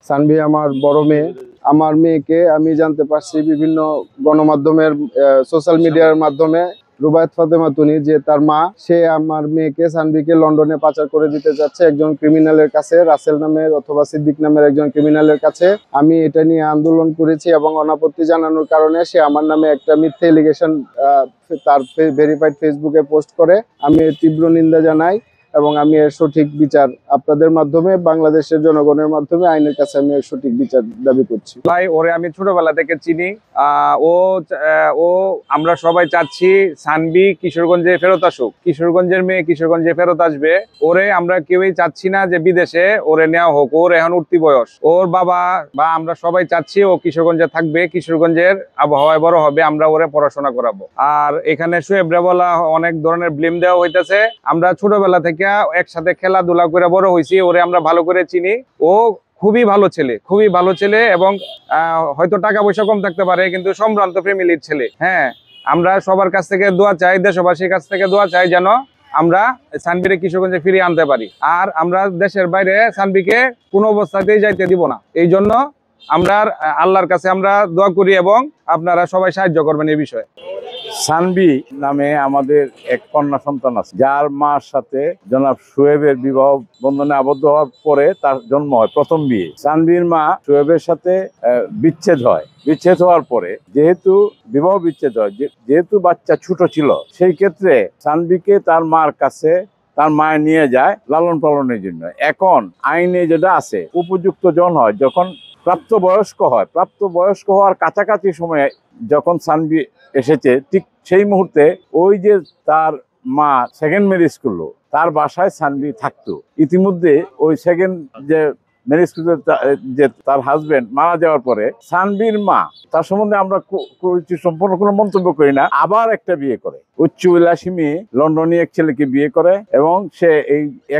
সানভি আমার বড় মেয়ে। আমার মেয়েকে আমি জানতে পারছি বিভিন্ন গণমাধ্যমের সোশ্যাল মিডিয়ার মাধ্যমে, রুবায়েত ফাতেমা তুনি যে তার মা, সে আমার মেয়েকে সানভিকে লন্ডনে পাচার করে দিতে যাচ্ছে একজন ক্রিমিনালের কাছে, রাসেল নামের অথবা সিদ্দিক নামের একজন ক্রিমিনালের কাছে। আমি এটা নিয়ে আন্দোলন করেছি এবং অনাপত্তি জানানোর কারণে সে আমার নামে একটা মিথ্যে এলিগেশন তার ভেরিফাইড ফেসবুকে পোস্ট করে। আমি এর তীব্র নিন্দা জানাই এবং আমি এর সঠিক বিচার আপনাদের মাধ্যমে, বাংলাদেশের জনগণের মাধ্যমে আইনের কাছে আমি এর সঠিক বিচার দাবি করছি। ভাই, ওরে আমি ছোটবেলা থেকে চিনি। ও আমরা সবাই চাচ্ছি সানভি কিশোরগঞ্জে ফেরত আসুক। কিশোরগঞ্জের মেয়ে কিশোরগঞ্জে ফেরত আসবে। ওরে আমরা কেউই চাচ্ছি না যে বিদেশে ওরে নেওয়া হোক। ওর এখন উঠতি বয়স। ওর বাবা বা আমরা সবাই চাচ্ছি ও কিশোরগঞ্জে থাকবে, কিশোরগঞ্জের আবহাওয়ায় বড় হবে, আমরা ওরে পড়াশোনা করাবো। আর এখানে শুয়েব বলা অনেক ধরনের ব্লেম দেওয়া হইতেছে। আমরা ছোটবেলা থেকে একসাথে খেলাধুলা করে বড় হয়েছি, ওরে আমরা ভালো করে চিনি। ও খুবই ভালো ছেলে, খুবই ভালো ছেলে এবং হয়তো টাকা পয়সা কম থাকতে পারে কিন্তু সম্ভ্রান্ত ফ্যামিলির ছেলে। হ্যাঁ, আমরা সবার কাছ থেকে দোয়া চাই, দেশবাসীর কাছ থেকে দোয়া চাই যেন আমরা সানভিরে কিশোরগঞ্জে ফিরিয়ে আনতে পারি। আর আমরা দেশের বাইরে সানভিকে কোনো অবস্থাতেই যাইতে দিব না। এই জন্য আমরা আল্লাহর কাছে আমরা দোয়া করি এবং আপনারা সবাই সাহায্য করবেন এই বিষয়ে। সানভি নামে আমাদের এক কন্যা সন্তান আছে, যার মার সাথে জনাব শুয়েবের বিবাহ বন্ধনে আবদ্ধ হওয়ার পরে তার জন্ম হয় প্রথম বিয়ে। সানভির মা শুয়েবের সাথে বিচ্ছেদ হয়। বিচ্ছেদ হওয়ার পরে যেহেতু বিবাহ বিচ্ছেদ হয়, যেহেতু বাচ্চা ছোট ছিল, সেই ক্ষেত্রে সানভিকে তার মার কাছে তার মায়ে নিয়ে যায় লালন পালনের জন্য। এখন আইনে যেটা আছে, উপযুক্ত জন হয় যখন প্রাপ্তবয়স্ক হয়, প্রাপ্তবয়স্ক হওয়ার কাছাকাছি সময়ে যখন সানভি এসেছে, ঠিক সেই মুহূর্তে ওই যে তার মা সেকেন্ড ম্যারেজ করলো, তার বাসায় সানভি থাকতো। ইতিমধ্যে ওই সেকেন্ড যে ম্যারেজ করতে যে তার হাজবেন্ড মারা যাওয়ার পরে সানভির মা, তার সম্বন্ধে আমরা সম্পূর্ণ কোনো মন্তব্য করি না, আবার একটা বিয়ে করে। উচ্চবিলাসী মেয়ে লন্ডনে এক ছেলেকে বিয়ে করে এবং সে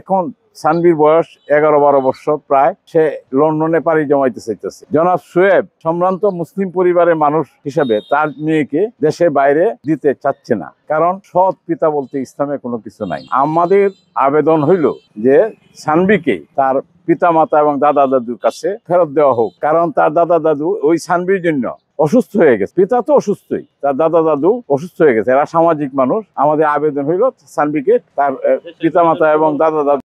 এখন সানভির বয়স 11-12 বছর প্রায়, সে লন্ডনে পাড়ি জমাইতে চাইতেছে। জনাব শুয়েব সম্ভ্রান্ত মুসলিম পরিবারের মানুষ হিসাবে তার মেয়েকে দেশের বাইরে দিতে চাচ্ছে না, কারণ সৎ পিতা বলতে ইসলামে কোনো কিছু নাই। আমাদের আবেদন হইল যে সানভিকে তার পিতা মাতা এবং দাদা দাদুর কাছে ফেরত দেওয়া হোক, কারণ তার দাদা দাদু ওই সানভির জন্য অসুস্থ হয়ে গেছে। পিতা তো অসুস্থই, তার দাদা দাদু অসুস্থ হয়ে গেছে। এরা সামাজিক মানুষ। আমাদের আবেদন হইল সানভিকে তার পিতা মাতা এবং দাদা দাদু